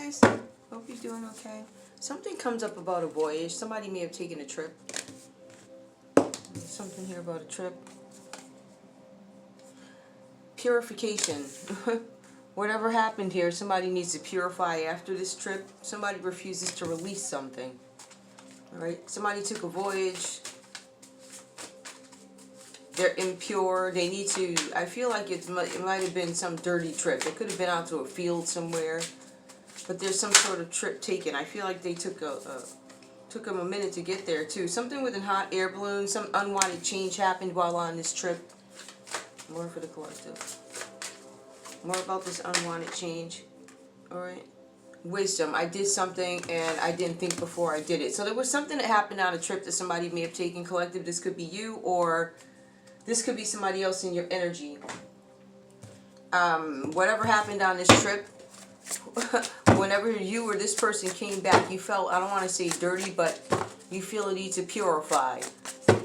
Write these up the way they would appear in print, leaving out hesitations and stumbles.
guys. Hope you're doing okay. Something comes up about a voyage. Somebody may have taken a trip. Something here about a trip. Purification. Whatever happened here, somebody needs to purify after this trip. Somebody refuses to release something. Alright, somebody took a voyage. They're impure. They need to, I feel like it might have been some dirty trip. It could have been out to a field somewhere. But there's some sort of trip taken. I feel like they took them a minute to get there too. Something with a hot air balloon. Some unwanted change happened while on this trip. More for the collective. More about this unwanted change. Alright. Wisdom. I did something and I didn't think before I did it. So there was something that happened on a trip that somebody may have taken, collective. This could be you, or this could be somebody else in your energy. Whatever happened on this trip, whenever you or this person came back, you felt, I don't want to say dirty, but you feel a need to purify,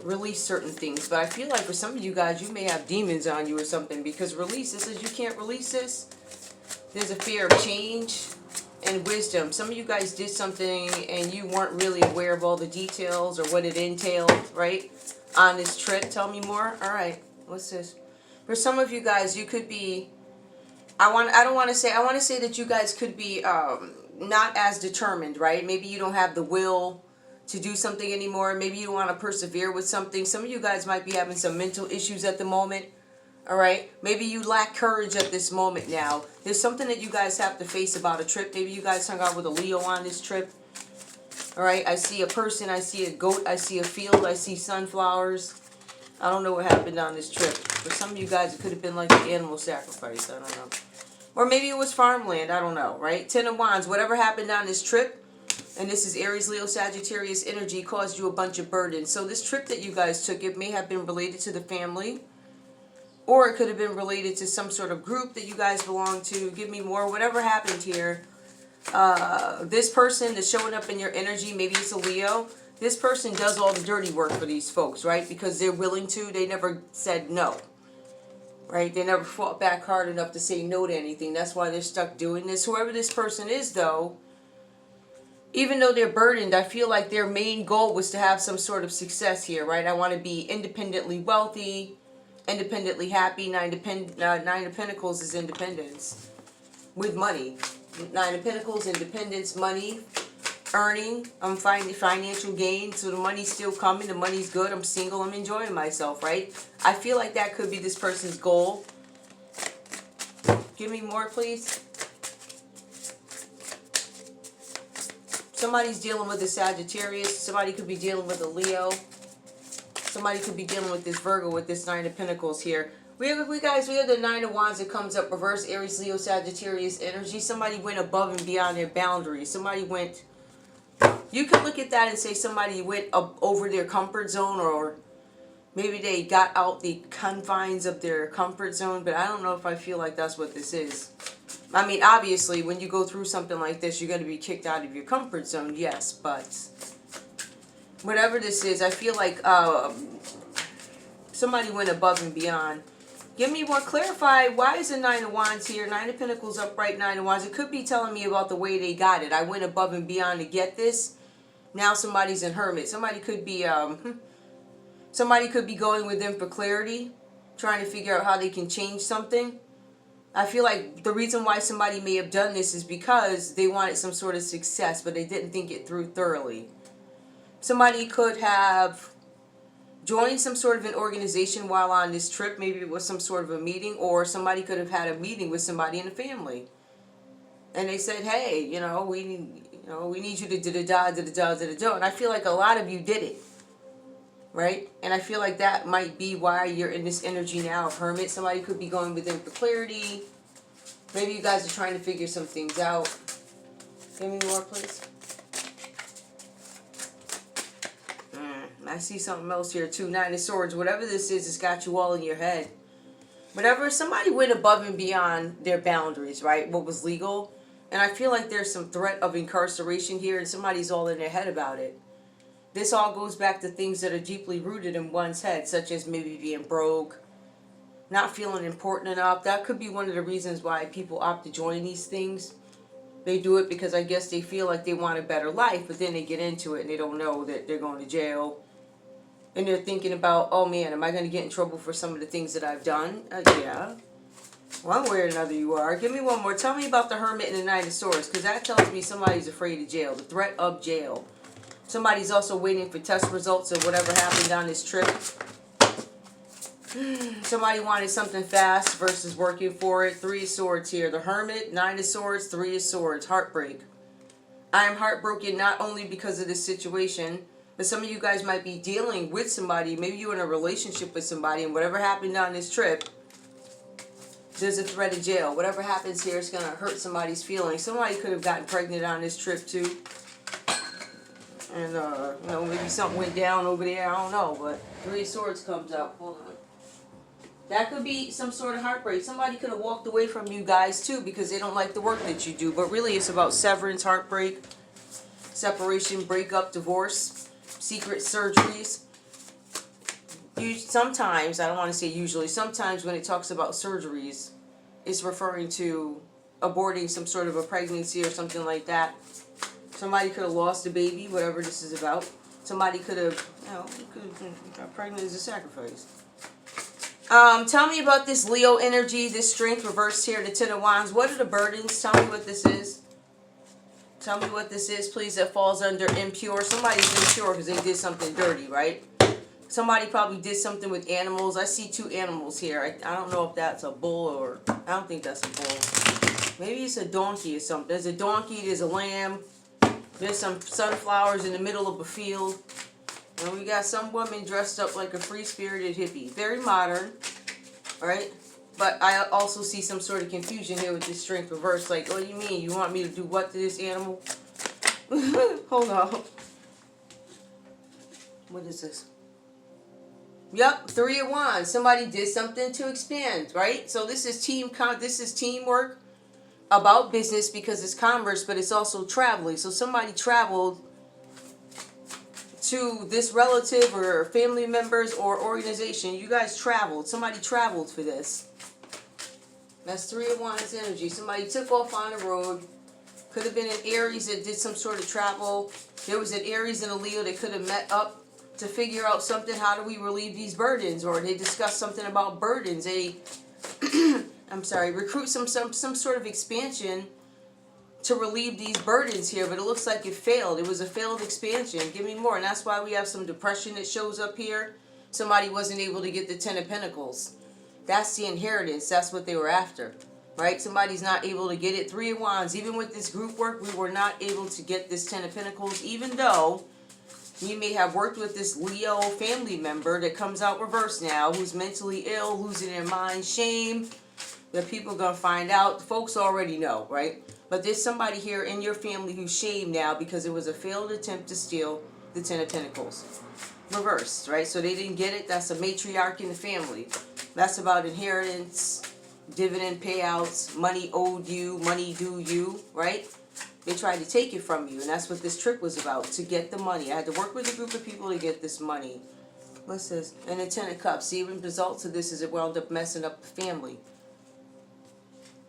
release certain things. But I feel like for some of you guys, you may have demons on you or something, because release, it says you can't release this. There's a fear of change and wisdom. Some of you guys did something and you weren't really aware of all the details or what it entailed, right? On this trip. Tell me more. All right. What's this? For some of you guys, you could be, I want to say that you guys could be not as determined, right? Maybe you don't have the will to do something anymore. Maybe you don't want to persevere with something. Some of you guys might be having some mental issues at the moment. All right. Maybe you lack courage at this moment now. There's something that you guys have to face about a trip. Maybe you guys hung out with a Leo on this trip. All right. I see a person. I see a goat. I see a field. I see sunflowers. I don't know what happened on this trip. For some of you guys, it could have been like an animal sacrifice. I don't know. Or maybe it was farmland. I don't know. Right? Ten of Wands. Whatever happened on this trip, and this is Aries, Leo, Sagittarius energy, caused you a bunch of burdens. So this trip that you guys took, it may have been related to the family. Or it could have been related to some sort of group that you guys belong to. Give me more. Whatever happened here. This person that's showing up in your energy, maybe it's a Leo. This person does all the dirty work for these folks, right? Because they're willing to. They never said no. Right? They never fought back hard enough to say no to anything. That's why they're stuck doing this. Whoever this person is, though, even though they're burdened, I feel like their main goal was to have some sort of success here, right? I want to be independently wealthy, independently happy. Nine of Pentacles is independence with money. Nine of Pentacles, independence, money, earning. I'm finding financial gain, so the money's still coming. The money's good. I'm single. I'm enjoying myself, right? I feel like that could be this person's goal. Give me more, please. Somebody's dealing with a Sagittarius. Somebody could be dealing with a Leo. Somebody could be dealing with this Virgo with this Nine of Pentacles here. We have the Nine of Wands that comes up reverse, Aries, Leo, Sagittarius energy. Somebody went above and beyond their boundaries. Somebody went, you could look at that and say somebody went up over their comfort zone, or maybe they got out the confines of their comfort zone, but I don't know if I feel like that's what this is. I mean, obviously, when you go through something like this, you're going to be kicked out of your comfort zone, yes, but whatever this is, I feel like somebody went above and beyond. Give me more. Clarify, why is the Nine of Wands here? Nine of Pentacles upright, Nine of Wands. It could be telling me about the way they got it. I went above and beyond to get this. Now somebody's in hermit. Somebody could be going with them for clarity, trying to figure out how they can change something. I feel like the reason why somebody may have done this is because they wanted some sort of success, but they didn't think it through thoroughly. Somebody could have joined some sort of an organization while on this trip. Maybe it was some sort of a meeting, or somebody could have had a meeting with somebody in the family. And they said, hey, we need you to da-da-da, da-da-da, da-da-da. And I feel like a lot of you did it. Right? And I feel like that might be why you're in this energy now of hermit. Somebody could be going with them for clarity. Maybe you guys are trying to figure some things out. Give me more, please. I see something else here too. Nine of Swords. Whatever this is, it's got you all in your head. Whatever, somebody went above and beyond their boundaries, right? What was legal. And I feel like there's some threat of incarceration here, and somebody's all in their head about it. This all goes back to things that are deeply rooted in one's head, such as maybe being broke, not feeling important enough. That could be one of the reasons why people opt to join these things. They do it because I guess they feel like they want a better life, but then they get into it and they don't know that they're going to jail. And they're thinking about, oh man, am I going to get in trouble for some of the things that I've done? Yeah. One way or another you are. Give me one more. Tell me about the Hermit and the Knight of Swords, because that tells me somebody's afraid of jail. The threat of jail. Somebody's also waiting for test results of whatever happened on this trip. Somebody wanted something fast versus working for it. Three of Swords here. The Hermit, Nine of Swords, Three of Swords. Heartbreak. I am heartbroken not only because of this situation, but some of you guys might be dealing with somebody. Maybe you're in a relationship with somebody, and whatever happened on this trip, there's a threat of jail. Whatever happens here is going to hurt somebody's feelings. Somebody could have gotten pregnant on this trip too. And, you know, maybe something went down over there. I don't know. But Three of Swords comes up. Hold on. That could be some sort of heartbreak. Somebody could have walked away from you guys too because they don't like the work that you do. But really it's about severance, heartbreak, separation, breakup, divorce, secret surgeries. Sometimes, I don't want to say usually, sometimes when it talks about surgeries, it's referring to aborting some sort of a pregnancy or something like that. Somebody could have lost a baby, whatever this is about. Somebody could have, you know, got pregnant as a sacrifice. Tell me about this Leo energy, this strength reversed here, the Ten of Wands. What are the burdens? Tell me what this is. Tell me what this is, please, that falls under impure. Somebody's impure because they did something dirty, right? Somebody probably did something with animals. I see two animals here. I don't know if that's a bull or... I don't think that's a bull. Maybe it's a donkey or something. There's a donkey, there's a lamb. There's some sunflowers in the middle of a field. And we got some woman dressed up like a free-spirited hippie. Very modern, right? But I also see some sort of confusion here with this strength reverse. Like, what do you mean? You want me to do what to this animal? Hold on. What is this? Yep, Three of Wands. Somebody did something to expand, right? So this is teamwork about business because it's commerce, but it's also traveling. So somebody traveled to this relative or family members or organization. You guys traveled. Somebody traveled for this. That's Three of Wands energy. Somebody took off on the road. Could have been an Aries that did some sort of travel. There was an Aries and a Leo that could have met up to figure out something. How do we relieve these burdens? Or they discussed something about burdens. They, I'm sorry, recruit some sort of expansion to relieve these burdens here, but it looks like it failed. It was a failed expansion. Give me more. And that's why we have some depression that shows up here. Somebody wasn't able to get the Ten of Pentacles. That's the inheritance. That's what they were after, right? Somebody's not able to get it. Three of Wands. Even with this group work, we were not able to get this Ten of Pentacles, even though you may have worked with this Leo family member that comes out reverse now, who's mentally ill, losing their mind, shame. That people are going to find out. Folks already know, right? But there's somebody here in your family who's shamed now because it was a failed attempt to steal the Ten of Pentacles. Reversed, right? So they didn't get it. That's a matriarch in the family. That's about inheritance, dividend payouts, money owed you, money due you, right? They tried to take it from you, and that's what this trip was about, to get the money. I had to work with a group of people to get this money. What's this? And the Ten of Cups. The even results of this is it wound up messing up the family.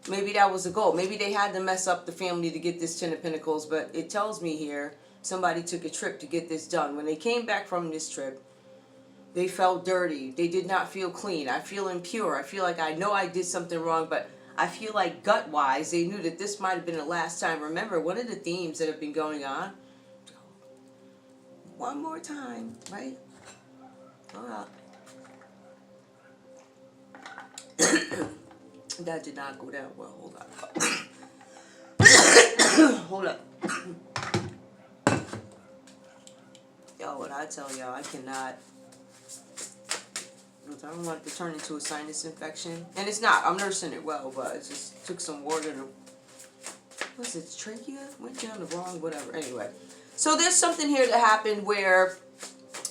Maybe that was the goal. Maybe they had to mess up the family to get this Ten of Pentacles, but it tells me here somebody took a trip to get this done. When they came back from this trip, they felt dirty. They did not feel clean. I feel impure. I feel like I know I did something wrong, but I feel like gut-wise, they knew that this might have been the last time. Remember, one of the themes that have been going on, one more time, right? Hold up. That did not go down well. Hold up. Hold up. Yo, what I tell y'all, I cannot. I don't want it to turn into a sinus infection. And it's not. I'm nursing it well, but it just took some water to... What's it? Trachea? Went down the wrong whatever. Anyway. So there's something here that happened where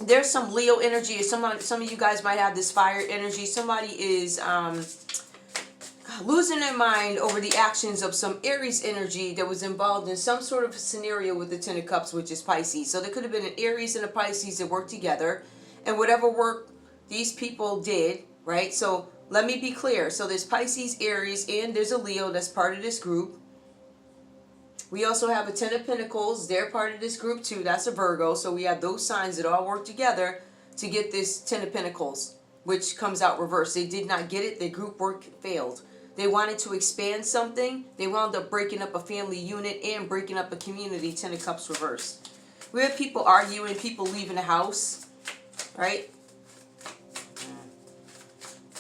there's some Leo energy. Some of you guys might have this fire energy. Somebody is losing their mind over the actions of some Aries energy that was involved in some sort of scenario with the Ten of Cups, which is Pisces. So there could have been an Aries and a Pisces that worked together. And whatever work these people did, right? So let me be clear. So there's Pisces, Aries, and there's a Leo that's part of this group. We also have a Ten of Pentacles. They're part of this group too. That's a Virgo. So we have those signs that all work together to get this Ten of Pentacles, which comes out reversed. They did not get it. Their group work failed. They wanted to expand something. They wound up breaking up a family unit and breaking up a community. Ten of Cups reversed. We have people arguing, people leaving the house, right?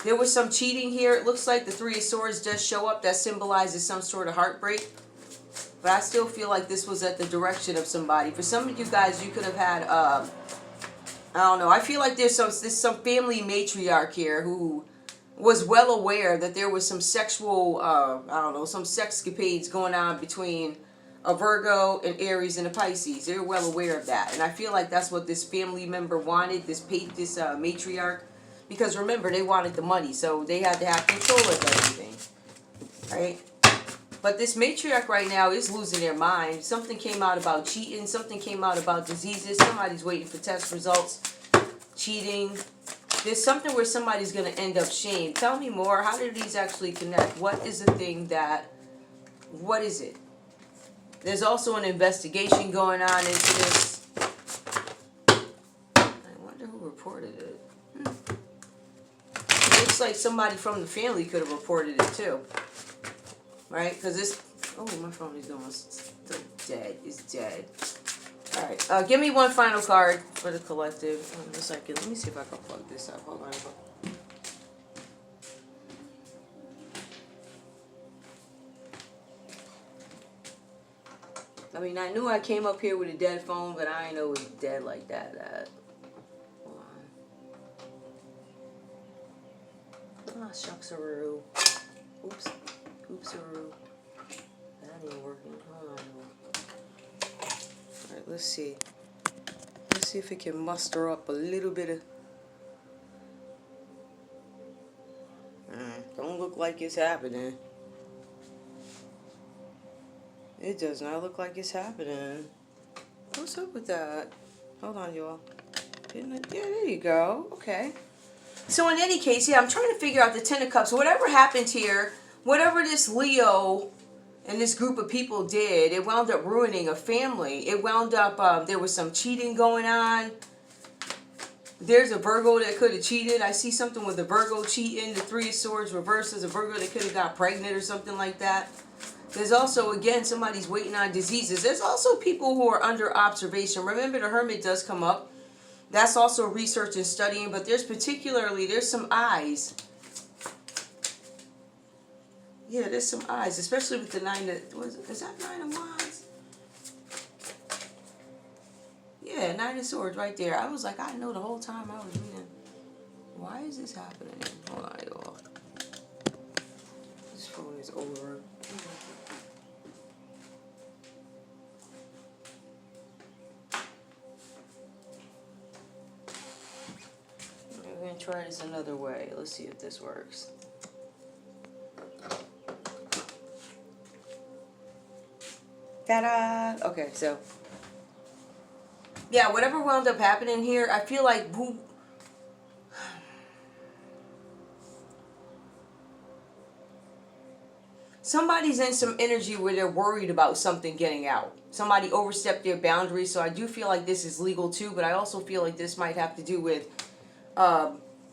There was some cheating here. It looks like the Three of Swords does show up. That symbolizes some sort of heartbreak. But I still feel like this was at the direction of somebody. For some of you guys, you could have had, I don't know. I feel like there's some family matriarch here who was well aware that there was some sexual, I don't know, some sexcapades going on between a Virgo, an Aries, and a Pisces. They're well aware of that. And I feel like that's what this family member wanted, this matriarch. Because remember, they wanted the money, so they had to have control of everything. Right? But this matriarch right now is losing their mind. Something came out about cheating. Something came out about diseases. Somebody's waiting for test results. Cheating. There's something where somebody's going to end up shamed. Tell me more. How do these actually connect? What is the thing that... What is it? There's also an investigation going on into this. I wonder who reported it. It looks like somebody from the family could have reported it too. Right? Because this... Oh, my phone is almost dead. It's dead. Alright. Give me one final card for the collective. In a second. Let me see if I can plug this up. Hold on. I mean, I knew I came up here with a dead phone, but I didn't know it was dead like that. Hold on. Ah, shucks-a-roo. Oops. Oops-a-roo. That ain't working. Hold on. Alright, let's see. Let's see if it can muster up a little bit of... Don't look like it's happening. It does not look like it's happening. What's up with that? Hold on, y'all. Yeah, there you go. Okay. So in any case, yeah, I'm trying to figure out the Ten of Cups. Whatever happened here, whatever this Leo and this group of people did, it wound up ruining a family. It wound up, there was some cheating going on. There's a Virgo that could have cheated. I see something with the Virgo cheating. The Three of Swords reversed as a Virgo that could have got pregnant or something like that. There's also, again, somebody's waiting on diseases. There's also people who are under observation. Remember, the Hermit does come up. That's also research and studying, but there's some eyes. Yeah, there's some eyes, especially with the is that Nine of Wands? Yeah, Nine of Swords right there. I was like, I know the whole time I was reading. Why is this happening? Hold on, y'all. This phone is over. We're going to try this another way. Let's see if this works. Ta-da! Okay, so... yeah, whatever wound up happening here, I feel like somebody's in some energy where they're worried about something getting out. Somebody overstepped their boundaries, so I do feel like this is legal too, but I also feel like this might have to do with,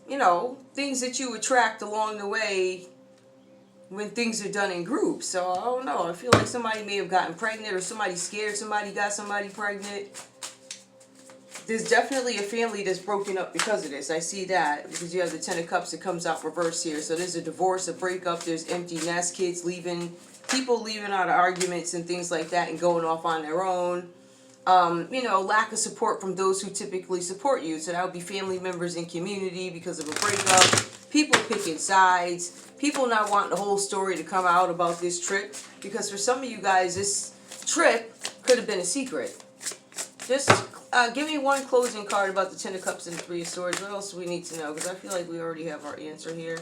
you know, things that you attract along the way when things are done in groups. So, I don't know. I feel like somebody may have gotten pregnant or somebody scared somebody got somebody pregnant. There's definitely a family that's broken up because of this. I see that because you have the Ten of Cups that comes out reverse here. So there's a divorce, a breakup, there's empty nest, kids leaving, people leaving out of arguments and things like that and going off on their own. You know, lack of support from those who typically support you. So that would be family members in community because of a breakup. People picking sides. People not wanting the whole story to come out about this trip. Because for some of you guys, this trip could have been a secret. Just... give me one closing card about the Ten of Cups and the Three of Swords. What else do we need to know? Because I feel like we already have our answer here.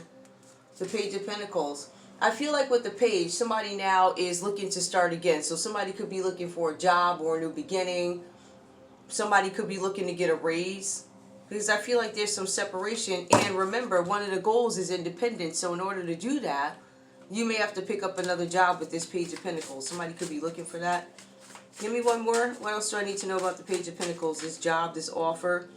The Page of Pentacles. I feel like with the Page, somebody now is looking to start again. So somebody could be looking for a job or a new beginning. Somebody could be looking to get a raise. Because I feel like there's some separation. And remember, one of the goals is independence. So in order to do that, You may have to pick up another job with this Page of Pentacles. Somebody could be looking for that. Give me one more. What else do I need to know about the Page of Pentacles? This job, this offer.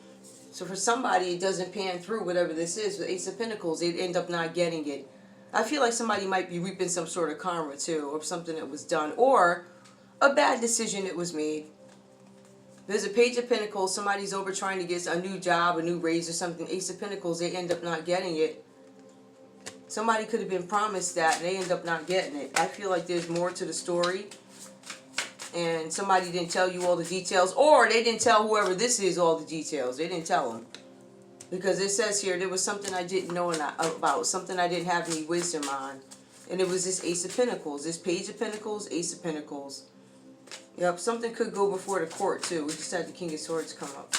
So for somebody, it doesn't pan through, whatever this is. With Ace of Pentacles, they'd end up not getting it. I feel like somebody might be reaping some sort of karma too, or something that was done, or a bad decision that was made. There's a Page of Pentacles. Somebody's over trying to get a new job, a new raise or something. Ace of Pentacles, they end up not getting it. Somebody could have been promised that, and they end up not getting it. I feel like there's more to the story. And somebody didn't tell you all the details, or they didn't tell whoever this is all the details. They didn't tell them. Because it says here, there was something I didn't know about, something I didn't have any wisdom on. And it was this Ace of Pentacles, this Page of Pentacles, Ace of Pentacles. Yep, something could go before the court too. We just had the King of Swords come up.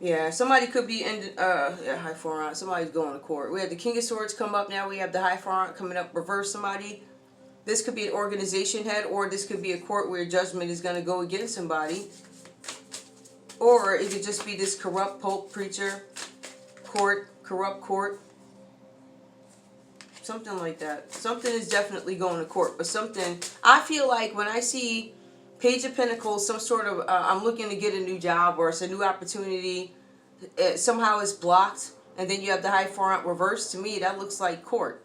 Yeah, somebody could be in, High Four Aunt. Somebody's going to court. We had the King of Swords come up, now we have the High Four Aunt coming up, reverse somebody. This could be an organization head, or this could be a court where judgment is going to go against somebody. Or it could just be this corrupt pope, preacher, court, corrupt court. Something like that. Something is definitely going to court. But something, I feel like when I see Page of Pentacles, some sort of, I'm looking to get a new job, or it's a new opportunity, somehow it's blocked, and then you have the High Four Aunt reverse, to me, that looks like court.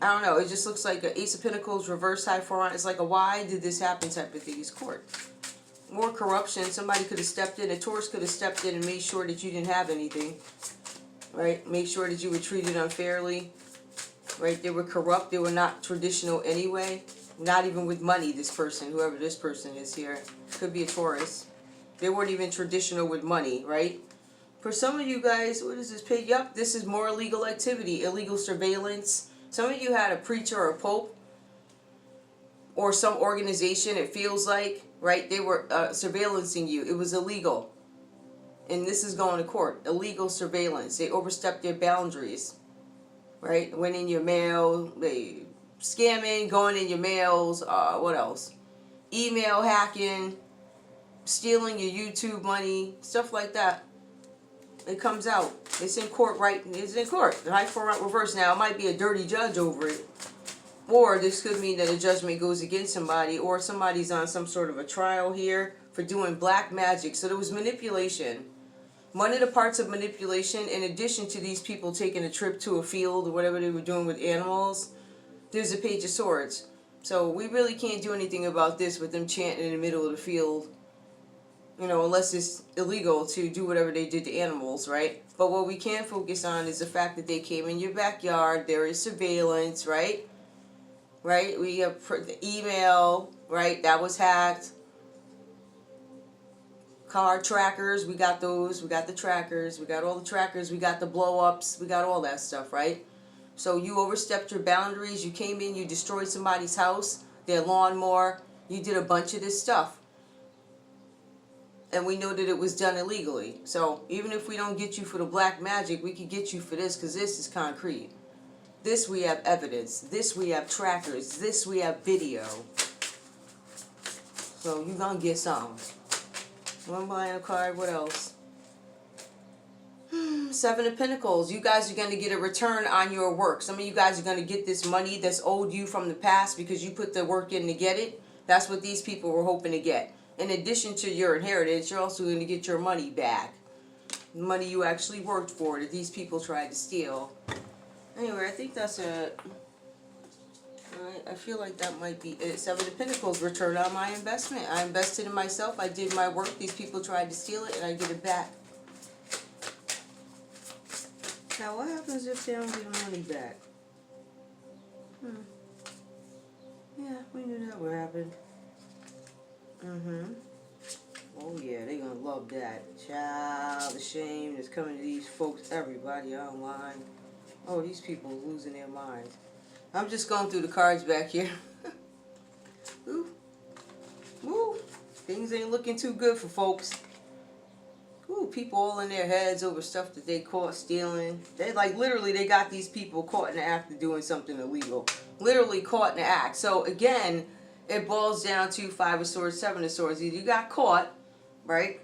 I don't know, it just looks like an Ace of Pentacles reverse High Four Aunt. It's like a why did this happen type of thing. It's court. More corruption. Somebody could have stepped in, a Taurus could have stepped in and made sure that you didn't have anything. Right? Made sure that you were treated unfairly. Right? They were corrupt. They were not traditional anyway. Not even with money, this person, whoever this person is here. Could be a Taurus. They weren't even traditional with money, right? For some of you guys, what is this page? Yep, this is more illegal activity, illegal surveillance. Some of you had a preacher or a pope or some organization, it feels like, right? They were surveillancing you. It was illegal. And this is going to court. Illegal surveillance. They overstepped their boundaries, right? Went in your mail. They scamming, going in your mails. What else? Email hacking, stealing your YouTube money, stuff like that. It comes out. It's in court, right? It's in court. The High Four Aunt reverse. Now, it might be a dirty judge over it. Or this could mean that a judgment goes against somebody, or somebody's on some sort of a trial here for doing black magic. So there was manipulation. One of the parts of manipulation, in addition to these people taking a trip to a field or whatever they were doing with animals, there's a Page of Swords. So we really can't do anything about this with them chanting in the middle of the field. You know, unless it's illegal to do whatever they did to animals, right? But what we can focus on is the fact that they came in your backyard. There is surveillance, right? Right? We have the email, right? That was hacked. Car trackers, we got those. We got the trackers. We got all the trackers. We got the blow-ups. We got all that stuff, right? So you overstepped your boundaries. You came in, you destroyed somebody's house, their lawnmower. You did a bunch of this stuff. And we know that it was done illegally. So even if we don't get you for the black magic, we could get you for this, because this is concrete. This we have evidence. This we have trackers. This we have video. So you're going to get some. One buying a card. What else? Seven of Pentacles. You guys are going to get a return on your work. Some of you guys are going to get this money that's owed you from the past because you put the work in to get it. That's what these people were hoping to get. In addition to your inheritance, you're also going to get your money back. Money you actually worked for that these people tried to steal. Anyway, I think that's it. I feel like that might be it. Seven of Pentacles, return on my investment. I invested in myself. I did my work. These people tried to steal it, and I get it back. Now, what happens if they don't get the money back? Yeah, we knew that would happen. Oh yeah, they gonna love that. Child, the shame that's coming to these folks, everybody online. Oh, these people are losing their minds. I'm just going through the cards back here. Ooh. Woo. Things ain't looking too good for folks. Ooh, people all in their heads over stuff that they caught stealing. They like literally they got these people caught in the act of doing something illegal. Literally caught in the act. So again, it boils down to Five of Swords, Seven of Swords. Either you got caught, right?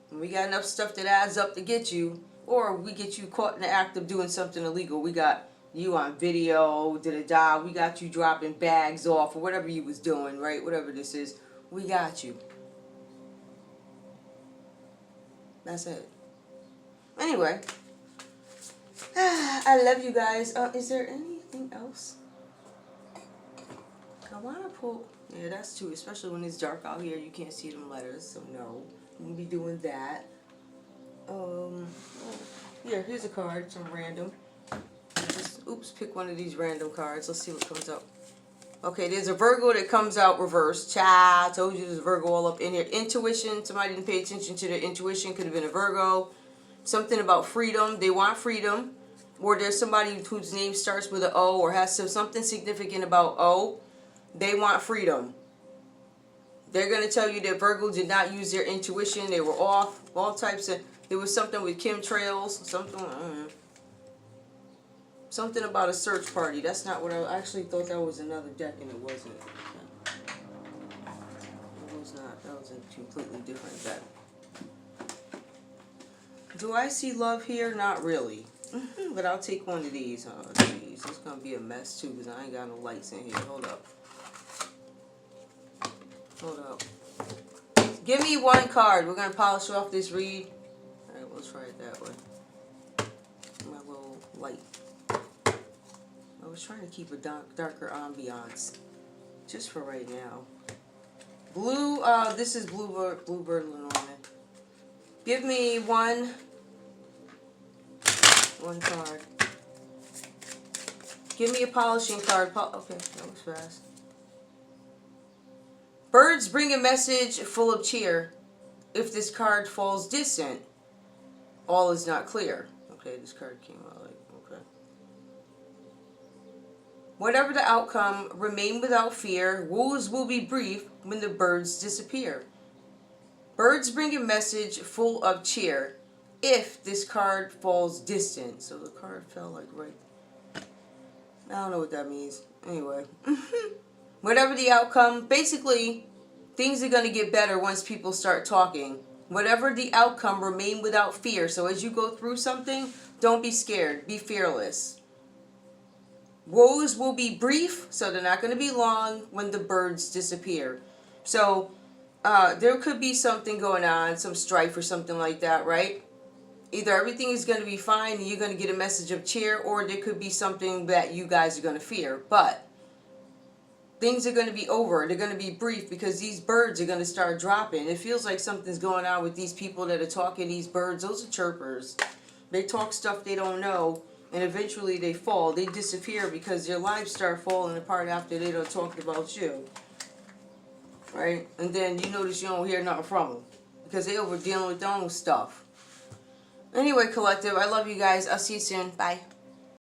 And we got enough stuff that adds up to get you, or we get you caught in the act of doing something illegal. We got you on video, da-da-da, we got you dropping bags off, or whatever you was doing, right? Whatever this is, we got you. That's it. Anyway, I love you guys. Is there anything else? I want to pull. Yeah, that's true. Especially when it's dark out here, you can't see them letters. So no, we'll be doing that. Here's a card. Some random. Just, pick one of these random cards. Let's see what comes up. Okay, there's a Virgo that comes out reversed. I told you there's a Virgo all up in here. Intuition. Somebody didn't pay attention to their intuition. Could have been a Virgo. Something about freedom. They want freedom. Or there's somebody whose name starts with an O or has something significant about O. They want freedom. They're going to tell you that Virgo did not use their intuition. They were off. All types of... There was something with chemtrails. Something... I don't know. Something about a search party. That's not what I actually thought. That was another deck, and it wasn't. It was not. That was a completely different deck. Do I see love here? Not really. But I'll take one of these. Oh, jeez. It's going to be a mess, too, because I ain't got no lights in here. Hold up. Hold up. Give me one card. We're going to polish off this read. Alright, we'll try it that way. My little light. I was trying to keep a darker ambiance. Just for right now. Blue, this is Bluebird Lenormand. Give me one card. Give me a polishing card. Okay, that was fast. Birds bring a message full of cheer. If this card falls distant, all is not clear. Okay, this card came out like, okay. Whatever the outcome, remain without fear. Woes will be brief when the birds disappear. Birds bring a message full of cheer. If this card falls distant. So the card fell like right. I don't know what that means. Anyway. Whatever the outcome, basically, things are going to get better once people start talking. Whatever the outcome, remain without fear. So as you go through something, don't be scared. Be fearless. Woes will be brief, so they're not going to be long when the birds disappear. So there could be something going on, some strife or something like that, right? Either everything is going to be fine and you're going to get a message of cheer, or there could be something that you guys are going to fear. But things are going to be over. They're going to be brief because these birds are going to start dropping. It feels like something's going on with these people that are talking. These birds, those are chirpers. They talk stuff they don't know, and eventually they fall. They disappear because their lives start falling apart after they done talked about you. Right? And then you notice you don't hear nothing from them because they over dealing with their own stuff. Anyway, collective, I love you guys. I'll see you soon. Bye.